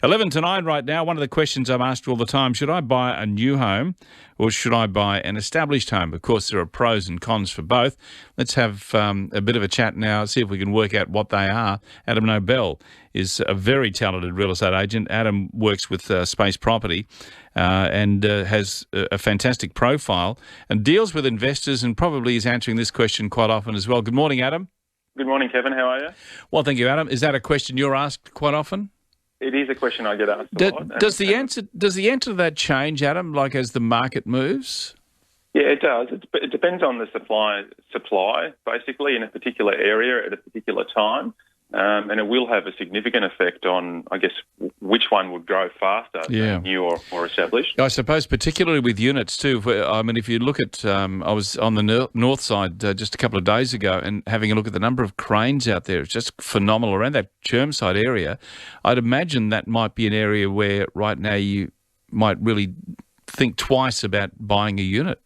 11 to 9 right now. One of the questions I'm asked all the time, should I buy a new home or should I buy an established home? Of course, there are pros and cons for both. Let's have a bit of a chat now, see if we can work out what they are. Adam Nobel is a very talented real estate agent. Adam works with Space Property and has a fantastic profile and deals with investors and probably is answering this question quite often as well. Good morning, Adam. Good morning, Kevin. How are you? Well, thank you, Adam. Is that a question you're asked quite often? It is a question I get asked a lot. Does the answer to that change, Adam, like as the market moves? Yeah, it does. It depends on the supply, basically, in a particular area at a particular time. And it will have a significant effect on, I guess, which one would grow faster, new or established. I suppose particularly with units too. I mean, if you look at, I was on the north side just a couple of days ago and having a look at the number of cranes out there. It's just phenomenal around that Chermside area. I'd imagine that might be an area where right now you might really think twice about buying a unit.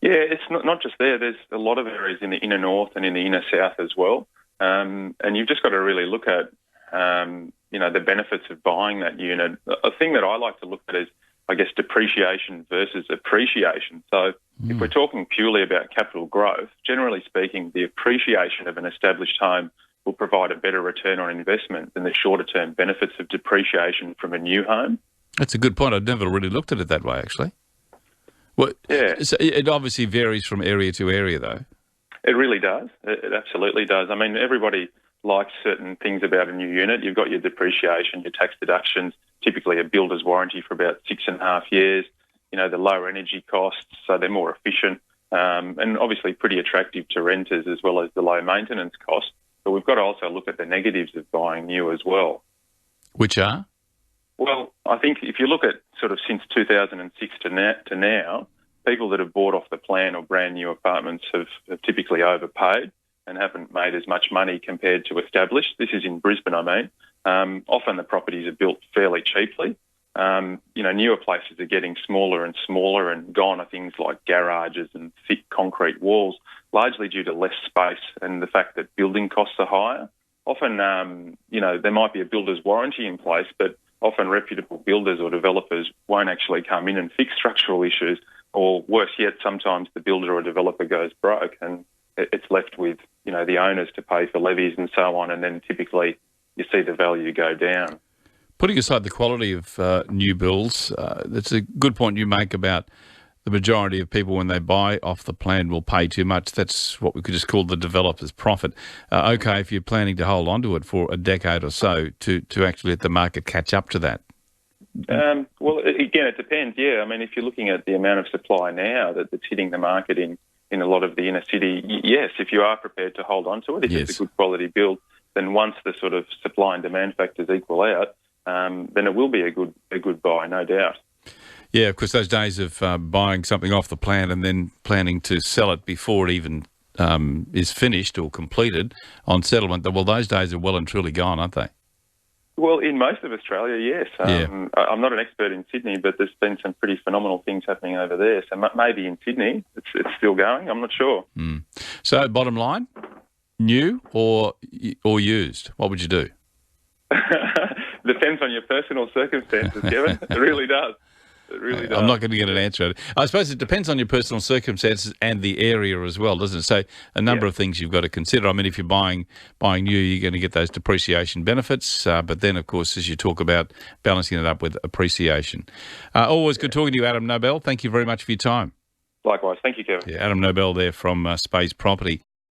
Yeah, it's not just there. There's a lot of areas in the inner north and in the inner south as well. And you've just got to really look at, the benefits of buying that unit. A thing that I like to look at is, I guess, depreciation versus appreciation. So if we're talking purely about capital growth, generally speaking, the appreciation of an established home will provide a better return on investment than the shorter-term benefits of depreciation from a new home. That's a good point. I'd never really looked at it that way, actually. Well, yeah. So it obviously varies from area to area, though. It really does. It absolutely does. I mean, everybody likes certain things about a new unit. You've got your depreciation, your tax deductions, typically a builder's warranty for about 6.5 years, the lower energy costs, so they're more efficient, and obviously pretty attractive to renters as well as the low maintenance costs. But we've got to also look at the negatives of buying new as well. Which are? Well, I think if you look at sort of since 2006 to now, people that have bought off the plan or brand new apartments have typically overpaid and haven't made as much money compared to established. This is in Brisbane, I mean. Often the properties are built fairly cheaply. Newer places are getting smaller and smaller, and gone are things like garages and thick concrete walls, largely due to less space and the fact that building costs are higher. Often, there might be a builder's warranty in place, but often reputable builders or developers won't actually come in and fix structural issues. Or worse yet, sometimes the builder or developer goes broke and it's left with, the owners to pay for levies and so on, and then typically you see the value go down. Putting aside the quality of new builds, that's a good point you make about the majority of people when they buy off the plan will pay too much. That's what we could just call the developer's profit. Okay, if you're planning to hold on to it for a decade or so to actually let the market catch up to that. Well, again, it depends, yeah. I mean, if you're looking at the amount of supply now that's hitting the market in a lot of the inner city, yes, if you are prepared to hold on to it, if it's a good quality build, then once the sort of supply and demand factors equal out, then it will be a good buy, no doubt. Yeah, of course, those days of buying something off the plan and then planning to sell it before it even is finished or completed on settlement, well, those days are well and truly gone, aren't they? Well, in most of Australia, yes. I'm not an expert in Sydney, but there's been some pretty phenomenal things happening over there. So maybe in Sydney it's still going. I'm not sure. So bottom line, new or used? What would you do? Depends on your personal circumstances, Kevin. It really does. It really does. I'm not going to get an answer. I suppose it depends on your personal circumstances and the area as well, doesn't it? So a number of things you've got to consider. I mean, if you're buying new, you're going to get those depreciation benefits. But then, of course, as you talk about balancing it up with appreciation. Always good talking to you, Adam Nobel. Thank you very much for your time. Likewise. Thank you, Kevin. Yeah, Adam Nobel there from Space Property.